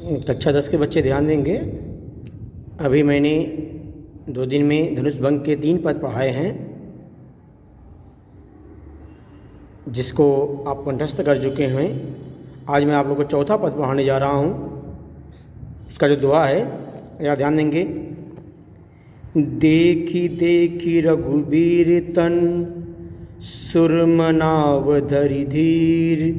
कक्षा 10 के बच्चे ध्यान देंगे। अभी मैंने 2 दिन में धनुष भंग के 3 पद पढ़ाए हैं, जिसको आप कंठस्थ कर चुके हैं। आज मैं आप लोगों को चौथा पद पढ़ाने जा रहा हूँ। उसका जो दोहा है, या ध्यान देंगे। देखी देखी रघुबीर तन, सुरमनाव धरि धीर,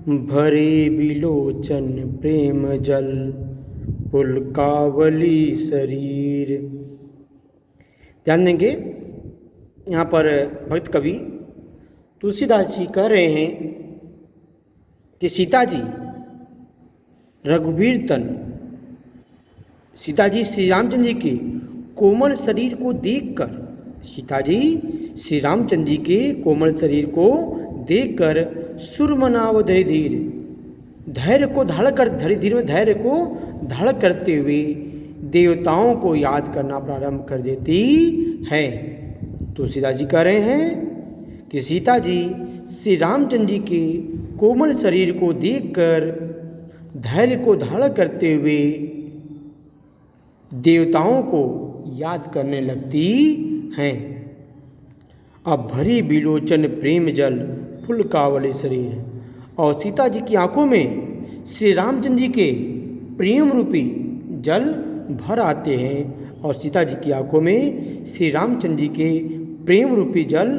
भरे बिलोचन प्रेम जल, पुलकावली शरीर। ध्यान देंगे, यहाँ पर भक्त कवि तुलसीदास जी कह रहे हैं कि सीता जी रघुबीर तन, सीता जी श्री रामचंद्र जी के कोमल शरीर को देखकर, सीता जी श्री रामचंद्र जी के कोमल शरीर को देखकर सुरमनाव धरि धीर, धैर्य को धारण कर, धरि धीर में धैर्य को धारण करते हुए देवताओं को याद करना प्रारंभ कर देती है। तुलसीदास जी कह रहे हैं कि सीता जी श्री रामचंद्र जी के कोमल शरीर को देखकर धैर्य को धारण करते हुए देवताओं को याद करने लगती हैं। अब भरी बिलोचन प्रेम जल, पुलकावली शरीर, और सीता जी की आंखों में श्री रामचंद्र जी के प्रेम रूपी जल भर आते हैं, और सीता जी की आंखों में श्री रामचंद्र जी के प्रेम रूपी जल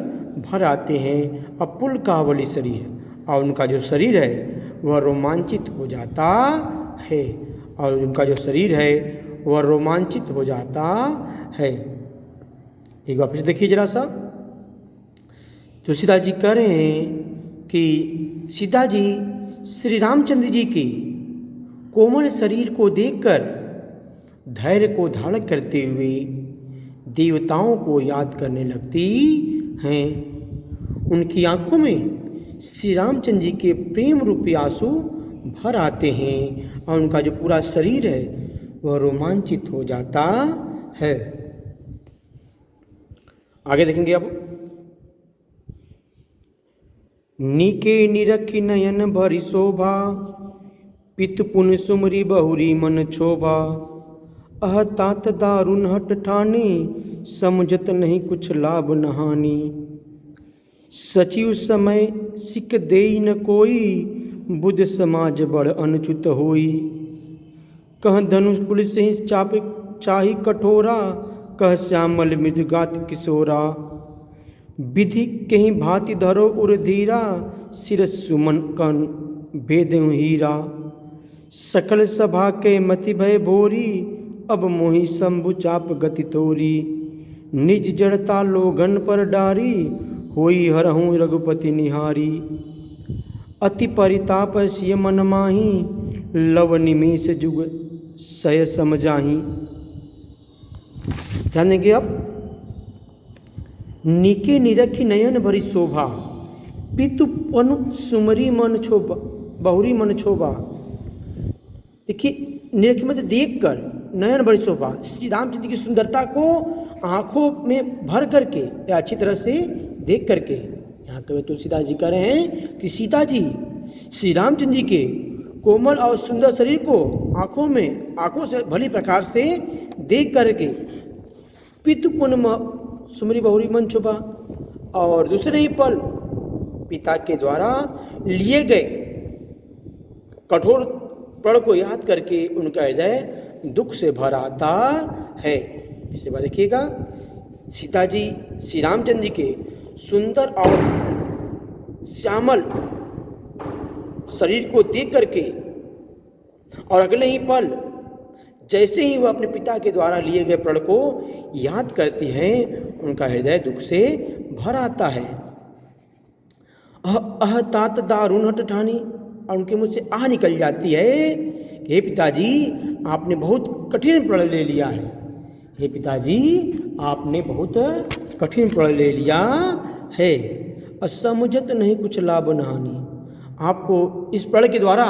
भर आते हैं। अब पुलकावली शरीर, और उनका जो शरीर है वह रोमांचित हो जाता है, और उनका जो शरीर है वह रोमांचित हो जाता है। एक बार फिर देखिए जरा सा। तुलसीदास जी कह रहे हैं कि सीता जी श्री रामचंद्र जी के कोमल शरीर को देखकर धैर्य को धारण करते हुए देवताओं को याद करने लगती हैं। उनकी आंखों में श्री रामचंद्र जी के प्रेम रूपी आंसू भर आते हैं, और उनका जो पूरा शरीर है वह रोमांचित हो जाता है। आगे देखेंगे अब। नीके निरखी नयन भरी शोभा, पित पुन सुमरी बहुरी मन क्षोभा, अह तात दारुण हट ठानी, समझत नहीं कुछ लाभ नहानी। सचिव समय सिक देई न कोई, बुध समाज बड़ अनुचित होई। कह धनुष पुलिस ही चाप चाही कठोरा, कह श्यामल मृदुगात किशोरा। विधि कहीं भांति धरो उर धीरा, सिर सुमन कन भेद हीरा। सकल सभा के मति भय भोरी, अब मोहि शंभु चाप गति तोरी। निज जड़ता लोगन पर डारी, होई हरहूँ रघुपति निहारी। अति परिताप सिय मन माही, लव निमेष जुग सय समझाही। ध्यान देंगे अब। नीके निरखी नयन भरी शोभा, पितु पनु सुमरी मन क्षोभा, बहुरी मन क्षोभा। देखिए, निरखी मतलब देख कर, नयन भरी शोभा, श्री रामचंद्र की सुंदरता को आंखों में भर करके या अच्छी तरह से देख करके। यहाँ कवि तुलसीदास जी कह रहे हैं कि सीता जी श्री रामचंद्र जी के कोमल और सुंदर शरीर को आंखों से भली प्रकार से देख करके पितु पुन सुमरी बहुरी मन क्षोभा, और दूसरे ही पल पिता के द्वारा लिए गए कठोर प्रण को याद करके उनका हृदय दुख से भर आता है। इसके बाद देखिएगा, सीता जी श्री रामचंद्र जी के सुंदर और श्यामल शरीर को देख करके, और अगले ही पल जैसे ही वह अपने पिता के द्वारा लिए गए प्रण को याद करती हैं, उनका हृदय दुख से भर आता है। अह तात दारुण हट ठानी, और उनके मुंह से आह निकल जाती है कि हे पिताजी, आपने बहुत कठिन प्रण ले लिया है। हे पिताजी, आपने बहुत कठिन प्रण ले लिया है। असमझत नहीं कुछ लाभ न हानि, आपको इस प्रण के द्वारा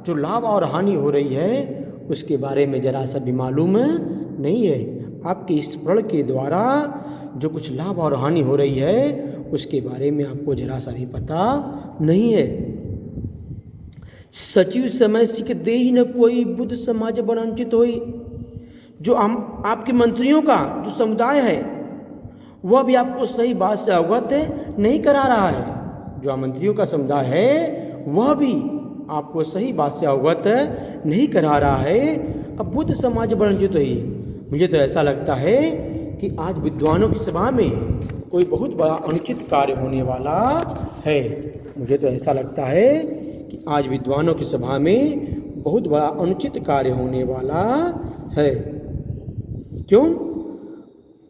जो लाभ और हानि हो रही है उसके बारे में जरा सा भी मालूम नहीं है। आपके इस प्रण के द्वारा जो कुछ लाभ और हानि हो रही है उसके बारे में आपको जरा सा भी पता नहीं है। सचिव समय सिख दे ही न कोई, बुद्ध समाज वंचित होई। जो आपके मंत्रियों का जो समुदाय है वह भी आपको सही बात से अवगत नहीं करा रहा है। जो मंत्रियों का समुदाय है वह भी आपको सही बात से अवगत नहीं करा रहा है। अब बुद्ध समाज वंचित हुई। मुझे तो ऐसा लगता है कि आज विद्वानों की सभा में कोई बहुत बड़ा अनुचित कार्य होने वाला है। मुझे तो ऐसा लगता है कि आज विद्वानों की सभा में बहुत बड़ा अनुचित कार्य होने वाला है। क्यों?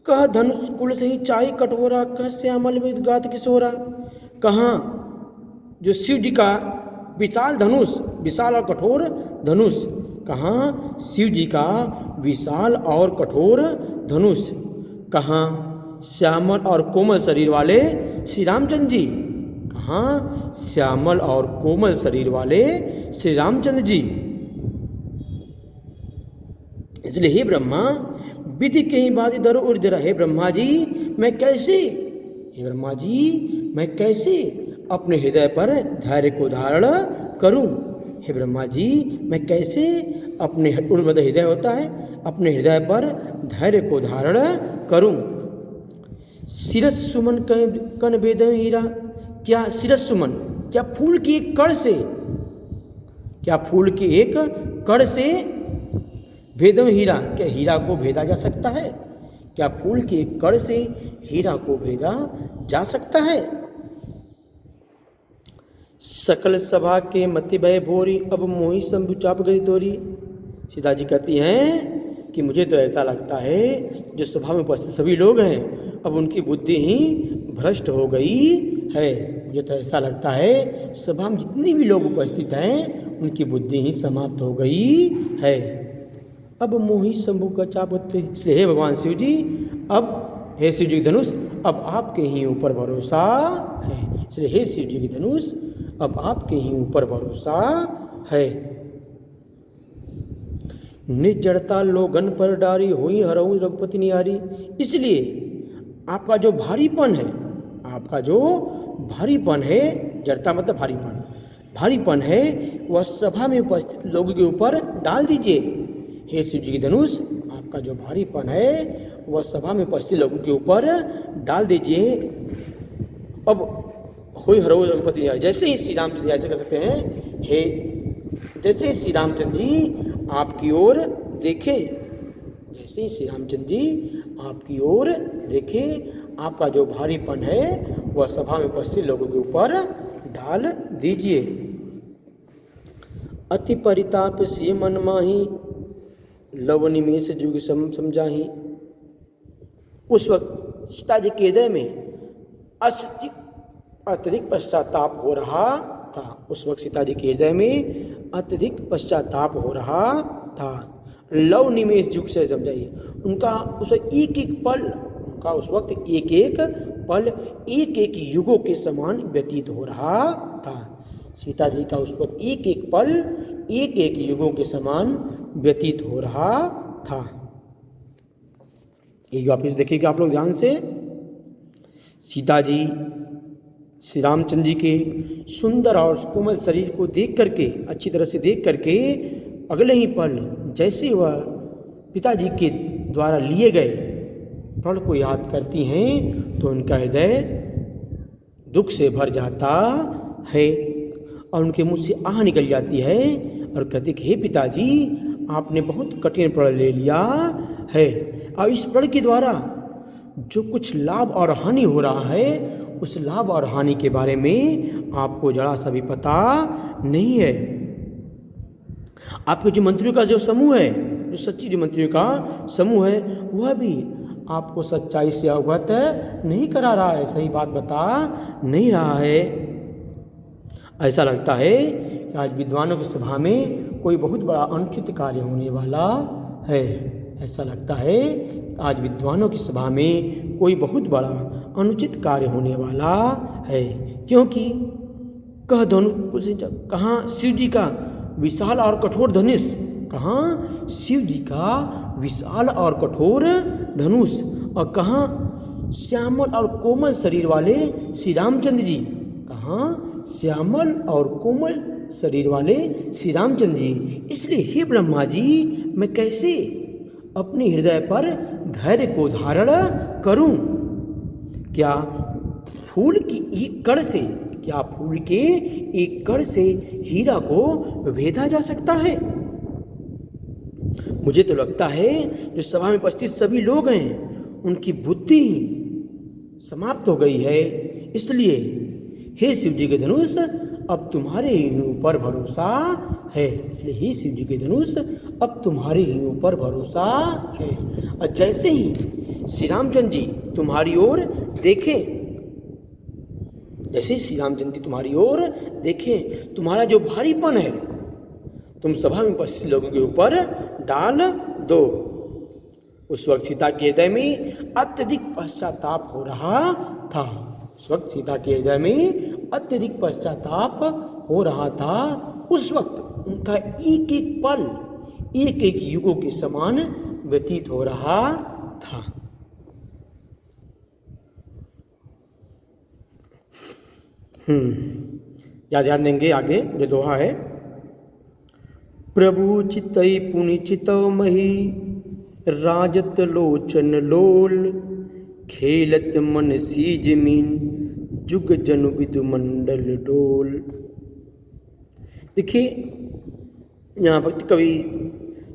कह धनुष कुल से ही चाई कटोरा, कह श्यामल में गात किशोरा। कहाँ जो शिव जी का विशाल धनुष, विशाल और कठोर धनुष, कहाँ शिव जी का विशाल और कठोर धनुष, कहाँ श्यामल और कोमल शरीर वाले श्री रामचंद्र जी, कहाँ श्यामल और कोमल शरीर वाले श्री रामचंद्र जी। इसलिए हे ब्रह्मा विधि के ही बात इधर और इधर। हे ब्रह्मा जी मैं कैसे, हे ब्रह्मा जी मैं कैसे अपने हृदय पर धैर्य को धारण करूं। हे ब्रह्मा जी मैं कैसे अपने हृदय होता है, अपने हृदय पर धैर्य को धारण करूं। शिरस सुमन कन वेदम हीरा। क्या शिरस सुमन, क्या फूल की एक कड़ से, क्या फूल की एक कड़ से भेदम हीरा, क्या हीरा को भेदा जा सकता है? क्या फूल की एक कड़ से हीरा को भेदा जा सकता है? सकल सभा के मति भय भोरी, अब मोही शंभु चाप गई तोरी। सीता जी कहती हैं कि मुझे तो ऐसा लगता है जो सभा में उपस्थित सभी लोग हैं अब उनकी बुद्धि ही भ्रष्ट हो गई है। मुझे तो ऐसा लगता है सभा में जितने भी लोग उपस्थित हैं उनकी बुद्धि ही समाप्त हो गई है। अब मोही शंभु का चापते। इसलिए हे भगवान शिव जी, अब हे शिव जी की धनुष, अब आपके ही ऊपर भरोसा है। इसलिए हे शिव जी की धनुष, अब आपके ही ऊपर भरोसा है। निज जड़ता लोगन पर डारी, हुई हरऊ रघुपति निहारी। इसलिए आपका जो भारीपन है, आपका जो भारीपन है, जड़ता मतलब भारीपन, भारीपन है वह सभा में उपस्थित लोगों के ऊपर डाल दीजिए। हे शिव जी की धनुष, आपका जो भारीपन है वह सभा में उपस्थित लोगों के ऊपर डाल दीजिए। अब हुई हरऊ रघुपति निहारी। जैसे ही श्री रामचंद्र ऐसे कर सकते हैं, हे जैसे ही श्री रामचंद्र जी आपकी ओर देखे, जैसे ही श्री रामचंद्र जी आपकी ओर देखे, आपका जो भारीपन है वह सभा में उपस्थित लोगों के ऊपर डाल दीजिए। अति परिताप से मन माही, लव निमेष जुग समझाही। उस वक्त सीता जी के हृदय में अत्यधिक पश्चाताप हो रहा था। उस वक्त सीता जी के हृदय में अत्यधिक पश्चाताप हो रहा था। लव निमेष युग से समझाइए, उनका उस एक एक पल, उनका उस वक्त एक एक पल एक एक युगों के समान व्यतीत हो रहा था। सीता जी का उस वक्त एक एक पल एक एक युगों के समान व्यतीत हो रहा था। एक वापिस देखिएगा आप लोग ध्यान से। सीता जी श्री रामचंद्र जी के सुंदर और कोमल शरीर को देख करके, अच्छी तरह से देख करके, अगले ही पल जैसे वह पिताजी के द्वारा लिए गए प्रण को याद करती हैं तो उनका हृदय दुख से भर जाता है और उनके मुंह से आह निकल जाती है और कहते कि हे पिताजी, आपने बहुत कठिन प्रण ले लिया है और इस प्रण के द्वारा जो कुछ लाभ और हानि हो रहा है उस लाभ और हानि के बारे में आपको जरा सा भी पता नहीं है। आपके जो मंत्रियों का जो समूह है, जो सच्ची जो मंत्रियों का समूह है, वह भी आपको सच्चाई से अवगत नहीं करा रहा है, सही बात बता नहीं रहा है। ऐसा लगता है कि आज विद्वानों की सभा में कोई बहुत बड़ा अनुचित कार्य होने वाला है। ऐसा लगता है आज विद्वानों की सभा में कोई बहुत बड़ा अनुचित कार्य होने वाला है, क्योंकि कह धनुष, कहाँ शिव जी का विशाल और कठोर धनुष, कहाँ शिव जी का विशाल और कठोर धनुष, और कहाँ श्यामल और कोमल शरीर वाले श्री रामचंद्र जी, कहाँ श्यामल और कोमल शरीर वाले श्री रामचंद्र जी। इसलिए हे ब्रह्मा जी, मैं कैसे अपने हृदय पर धैर्य को धारण करूं? क्या फूल की एक कण से, क्या फूल के एक कण से हीरा को भेदा जा सकता है? मुझे तो लगता है जो सभा में उपस्थित सभी लोग हैं उनकी बुद्धि समाप्त हो गई है। इसलिए हे शिव जी के धनुष, अब तुम्हारे ही ऊपर भरोसा है। इसलिए हे शिव जी के धनुष, अब तुम्हारे ही ऊपर भरोसा है। और जैसे ही श्री रामचंद्र जी तुम्हारी ओर देखें, जैसे श्री रामचंद्र जी तुम्हारी ओर देखें, तुम्हारा जो भारीपन है तुम सभा में उपस्थित लोगों के ऊपर डाल दो। उस वक्त सीता के हृदय में अत्यधिक पश्चाताप हो रहा था। उस वक्त सीता के हृदय में अत्यधिक पश्चाताप हो रहा था। उस वक्त उनका एक एक पल एक एक युगों के समान व्यतीत हो रहा था। या ध्यान देंगे आगे जो दोहा है। प्रभु चितई पुनि चितव मही, राजत लोचन लोल, खेलत मन सीज मीन, जुग जनु विदु मंडल डोल। देखिए यहाँ भक्त कवि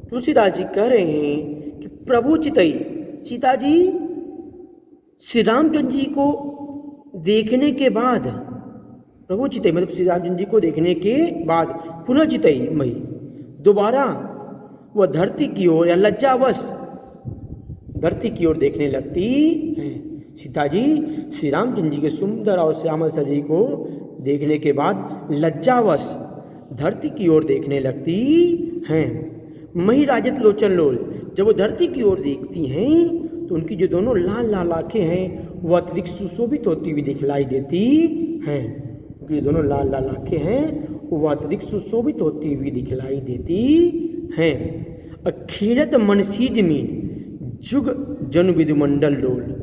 तुलसीदास जी कह रहे हैं कि प्रभु चितई, सीता जी श्री रामचंद्र जी को देखने के बाद, प्रभु चितई मतलब श्री रामचंद्र जी को देखने के बाद, पुनः चितई मई, दोबारा वह धरती की ओर या लज्जावश धरती की ओर देखने लगती हैं। सीता जी श्री रामचंद्र जी के सुंदर और श्यामल शरीर को देखने के बाद लज्जावश धरती की ओर देखने लगती हैं। मही राजत लोचन लोल, जब वो धरती की ओर देखती हैं तो उनकी जो दोनों लाल लाल आंखें हैं वह अत्यधिक सुशोभित होती हुई दिखलाई देती हैं। उनकी दोनों लाल लाल आंखें हैं वह अत्यधिक सुशोभित होती हुई दिखलाई देती हैं। अखेलत मनसीज मीन, जुग जन विदु मंडल डोल।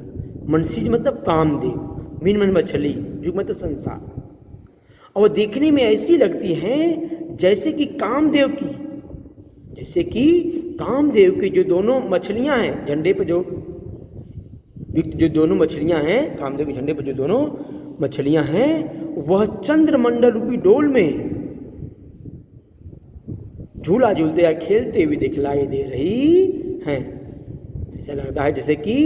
मनसीज मतलब कामदेव, मीन मन मछली, जुग मतलब संसार। और वो देखने में ऐसी लगती हैं जैसे कि कामदेव की, जैसे कि कामदेव की जो दोनों मछलियां हैं झंडे पर, जो दोनों मछलियां हैं कामदेव के झंडे पर जो दोनों मछलियां हैं वह चंद्रमंडल रूपी डोल में झूला झूलते या खेलते हुए दिखलाई दे रही हैं। ऐसा लगता है जैसे कि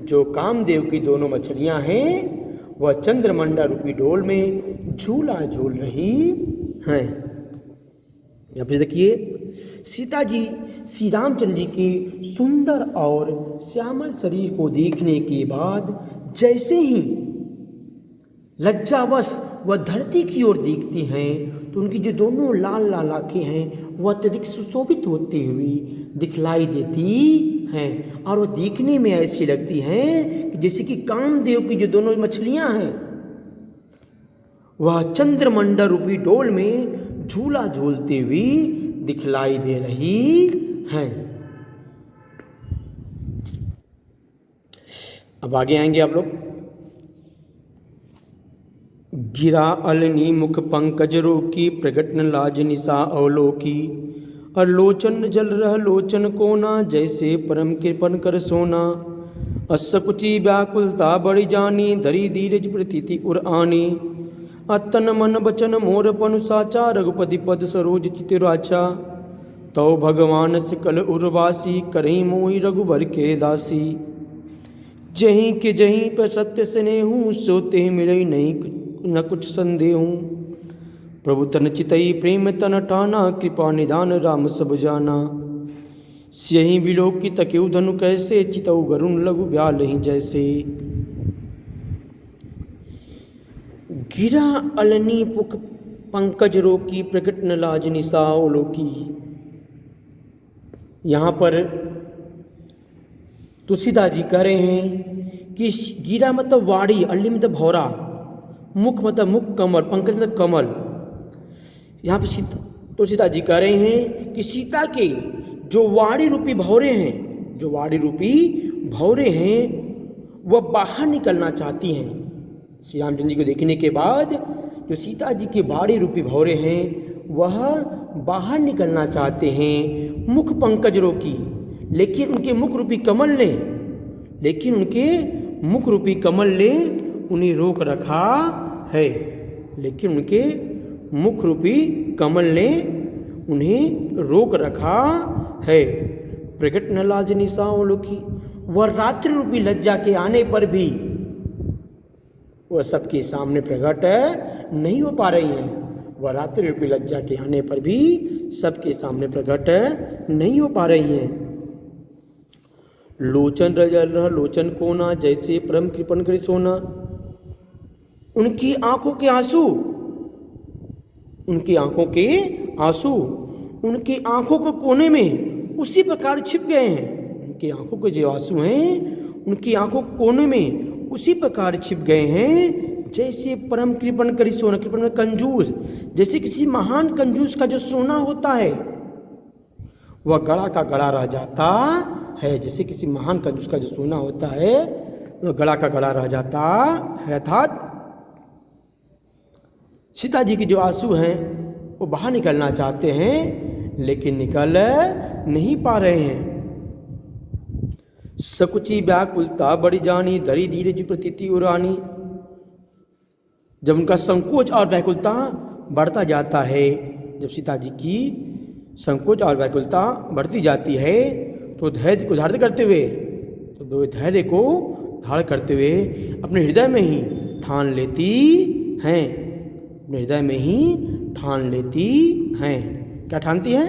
जो कामदेव की दोनों मछलियां हैं वह चंद्रमंडल रूपी डोल में झूला झूल रही हैं। यहाँ पे देखिए सीता जी श्री रामचंद्र जी के सुंदर और श्यामल शरीर को देखने के बाद जैसे ही लज्जावश वह धरती की ओर देखती हैं तो उनकी जो दोनों लाल लाल आंखें हैं वह अत्यधिक सुशोभित होती हुई दिखलाई देती हैं। और वह देखने में ऐसी लगती हैं कि जैसे कि कामदेव की जो दोनों मछलियां हैं वह चंद्रमंडल रूपी डोल में झूला झूलती हुई दिखलाई दे रही हैं। अब आगे आएंगे आप लोग। गिरा अलनी मुख पंकज रोकी, प्रगट न लाज निशा अवलोकी, और लोचन जल रह लोचन कोना, जैसे परम कृपन कर सोना। असकुची व्याकुलता बड़ी जानी, धरी धीरज प्रतीति उर आनी। अतन मन बचन मोर पनु साचा, रघुपति पद सरोज चितिराचा। तौ भगवान सकल उर्वासी, करही मोहि रघुबर के दासी। जहीं के जहीं पर सत्य स्नेहूँ, सोते मिलई नहीं न कुछ संदेहूँ। प्रभु तन चितई प्रेम तन टाना, कृपा निधान राम सब जाना। स्यहि बिलोक की तकेउ धनु कैसे, चितऊ गरुण लघु ब्याल ही जैसे। गिरा अलनी पुख पंकज रोकी, प्रकट न लाज निशा अवलोकी। यहाँ पर तुलसीदास जी कह रहे हैं कि गिरा मतलब वाड़ी, अल्ली मतलब भौरा, मुख मतलब मुख कमल, पंकज मतलब कमल। यहाँ पे तुलसीदास जी कह रहे हैं कि सीता के जो वाड़ी रूपी भौरे हैं, जो वाड़ी रूपी भौरे हैं वह बाहर निकलना चाहती हैं। श्री रामचंद्र जी को देखने के बाद जो सीता जी के वाड़ी रूपी भौरे हैं वह बाहर निकलना चाहते हैं मुख पंकज रोकी, लेकिन उनके मुख रूपी कमल ने उन्हें रोक रखा है। लेकिन उनके मुख रूपी कमल ने उन्हें रोक रखा है। प्रकट न लाज निशाओं की, वह रात्रि रूपी लज्जा के आने पर भी वह सबके सामने प्रकट नहीं हो पा रही हैं। वह रात्रि रूपी लज्जा के आने पर भी सबके सामने प्रकट नहीं हो पा रही हैं। लोचन रजल लोचन कोना, जैसे परम कृपण करे सोना। उनकी आंखों के आंसू उनकी आंखों के कोने में उसी प्रकार छिप गए हैं। उनकी आंखों के जो आंसू हैं उनकी आंखों के कोने में उसी प्रकार छिप गए हैं जैसे परम कृपण करी सोना। कृपण में कंजूस, जैसे किसी महान कंजूस का जो सोना होता है वह गड़ा का गड़ा रह जाता है। जैसे किसी महान कंजूस का जो सोना होता है वह गड़ा का गड़ा रह जाता है। अर्थात सीता जी के जो आंसू हैं वो बाहर निकलना चाहते हैं लेकिन निकल नहीं पा रहे हैं। सकुची व्याकुलता बड़ी जानी, धरी धीरज प्रतीति उरानी। जब उनका संकोच और व्याकुलता बढ़ता जाता है, जब सीता जी की संकोच और व्याकुलता बढ़ती जाती है तो धैर्य को धारण करते हुए अपने हृदय में ही ठान लेती हैं। क्या ठानती हैं?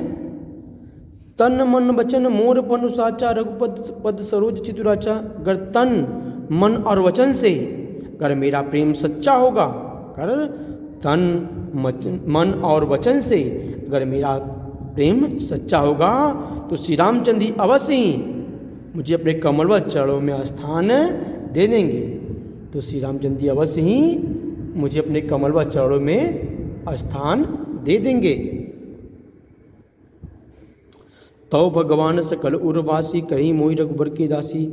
तन मन वचन मोर पनु साचा, रघुपद पद सरोज चितुराचा। अगर तन मन और वचन से अगर मेरा प्रेम सच्चा होगा, अगर तन मन और वचन से अगर मेरा प्रेम सच्चा होगा तो श्री रामचंद्र जी अवश्य ही मुझे अपने कमलवत चरणों में स्थान दे देंगे। तो श्री रामचंद्र जी अवश्य ही मुझे अपने कमलवत चरणों में स्थान दे देंगे। तो भगवान सकल उर्वासी, कहीं मोहि रघुबर के दासी।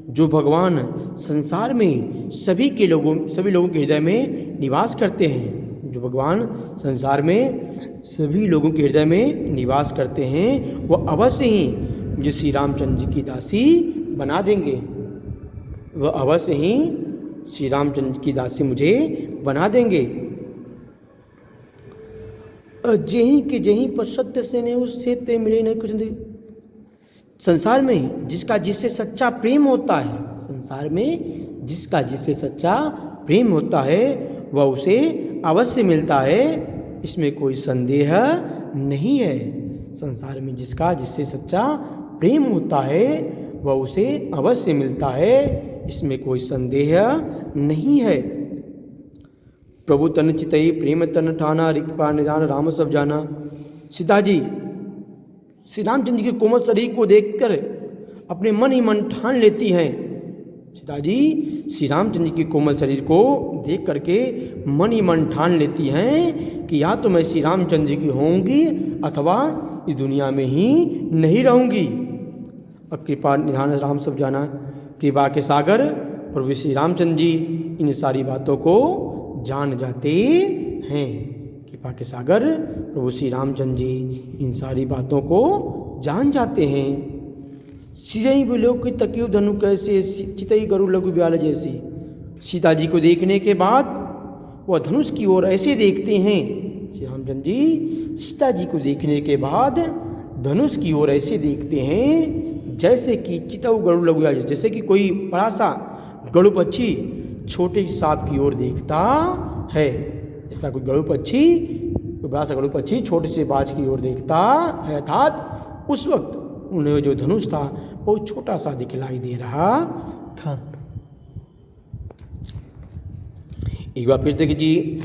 जो भगवान संसार में सभी लोगों के हृदय में निवास करते हैं, जो भगवान संसार में सभी लोगों के हृदय में निवास करते हैं, वो अवश्य ही मुझे श्री रामचंद्र जी की दासी बना देंगे। वह अवश्य ही श्री रामचंद्र की दासी मुझे बना देंगे। जेही के जेही पर सत्य से ने उससे ते मिले नहीं कुछ नहीं। संसार में जिसका जिससे सच्चा प्रेम होता है, संसार में जिसका जिससे सच्चा प्रेम होता है वह उसे अवश्य मिलता है, इसमें कोई संदेह नहीं है। संसार में जिसका जिससे सच्चा प्रेम होता है वह उसे अवश्य मिलता है, इसमें कोई संदेह नहीं है। प्रभु तन चितई प्रेम तन ठाना, रिक्पा निदान राम सब जाना। सीता जी श्री रामचंद्र जी के कोमल शरीर को देखकर अपने मन ही मन ठान लेती हैं। सीता जी श्री रामचंद्र जी के कोमल शरीर को देख करके मन ही मन ठान लेती हैं कि या तो मैं श्री रामचंद्र जी की होंगी अथवा इस दुनिया में ही नहीं रहूंगी। अब कृपा निधान राम सब जाना, कृपा के सागर प्रभु श्री रामचंद्र जी इन सारी बातों को जान जाते हैं। कृपा के सागर प्रभु श्री रामचंद्र जी इन सारी बातों को जान जाते हैं। सिरई विलोक की तकियो धनु कैसे, चितई गरु लघु ब्याल जैसी। सीता जी को देखने के बाद वह धनुष की ओर ऐसे देखते हैं। श्री रामचंद्र जी सीता जी को देखने के बाद धनुष की ओर ऐसे देखते हैं जैसे कि चितऊ गरु लघु ब्याल, जैसे कि कोई बड़ा सा गरुड़ पक्षी छोटे सांप की ओर देखता है। ऐसा कोई गरुड़ पक्षी, कोई बड़ा सा गरुड़ पक्षी छोटे से बाज की ओर देखता है। अर्थात उस वक्त उन्हें जो धनुष था बहुत छोटा सा दिखलाई दे रहा था। एक बार फिर देखिए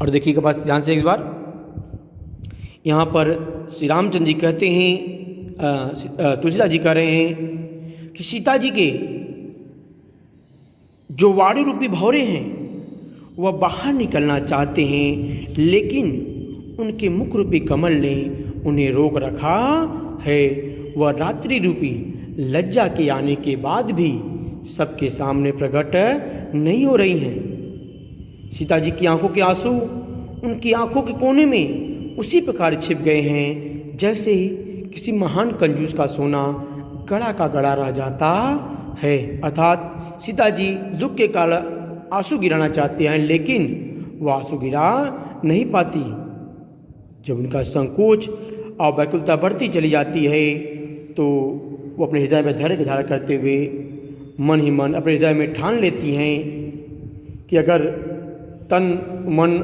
और देखिएगा पास ध्यान से एक बार। यहाँ पर श्री रामचंद्र जी कहते हैं, तुलसीदास जी कह रहे हैं कि सीता जी के जो वाणी रूपी भौरे हैं वह बाहर निकलना चाहते हैं, लेकिन उनके मुख रूपी कमल ने उन्हें रोक रखा है। वह रात्रि रूपी लज्जा के आने के बाद भी सबके सामने प्रकट नहीं हो रही हैं। सीता जी की आंखों के आंसू उनकी आंखों के कोने में उसी प्रकार छिप गए हैं जैसे ही किसी महान कंजूस का सोना गड़ा का गड़ा रह जाता है। अर्थात सीता जी दुख के कारण आंसू गिराना चाहते हैं, लेकिन वो आंसू गिरा नहीं पाती। जब उनका संकोच और व्याकुलता बढ़ती चली जाती है तो वो अपने हृदय में धैर्य धारण करते हुए मन ही मन अपने हृदय में ठान लेती हैं कि अगर तन मन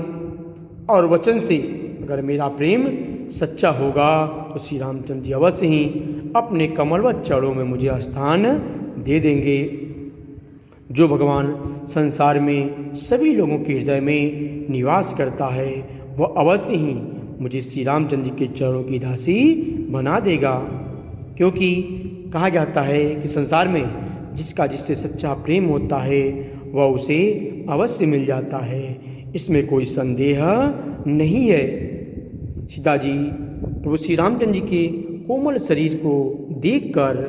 और वचन से अगर मेरा प्रेम सच्चा होगा तो श्री रामचंद्र जी अवश्य ही अपने कमलवत चरणों में मुझे स्थान दे देंगे। जो भगवान संसार में सभी लोगों के हृदय में निवास करता है वह अवश्य ही मुझे श्री रामचंद्र जी के चरणों की दासी बना देगा, क्योंकि कहा जाता है कि संसार में जिसका जिससे सच्चा प्रेम होता है वह उसे अवश्य मिल जाता है, इसमें कोई संदेह नहीं है। सीता जी प्रभु श्री रामचंद्र जी के कोमल शरीर को देखकर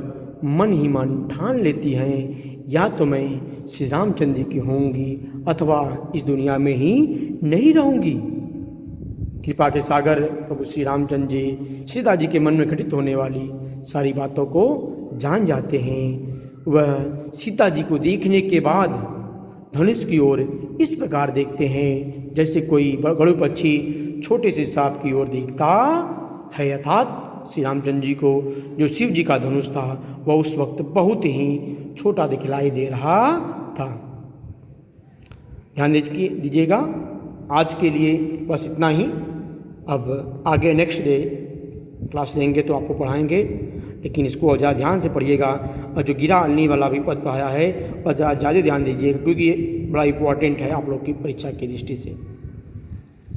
मन ही मन ठान लेती हैं, या तो मैं श्री रामचंद्र जी की होंगी अथवा इस दुनिया में ही नहीं रहूँगी। कृपा के सागर प्रभु श्री रामचंद्र जी सीता जी के मन में घटित होने वाली सारी बातों को जान जाते हैं। वह सीता जी को देखने के बाद धनुष की ओर इस प्रकार देखते हैं जैसे कोई गरुड़ पक्षी छोटे से सांप की ओर देखता है। अर्थात श्री रामचंद्र जी को जो शिव जी का धनुष था वह उस वक्त बहुत ही छोटा दिखलाई दे रहा था। ध्यान दीजिएगा। आज के लिए बस इतना ही। अब आगे नेक्स्ट डे क्लास लेंगे तो आपको पढ़ाएंगे, लेकिन इसको ज़्यादा ध्यान से पढ़िएगा। और जो गिरा अलनी वाला भी पद पढ़ाया है और ज़्यादा ध्यान दीजिएगा, क्योंकि ये बड़ा इम्पोर्टेंट है आप लोग की परीक्षा की दृष्टि से।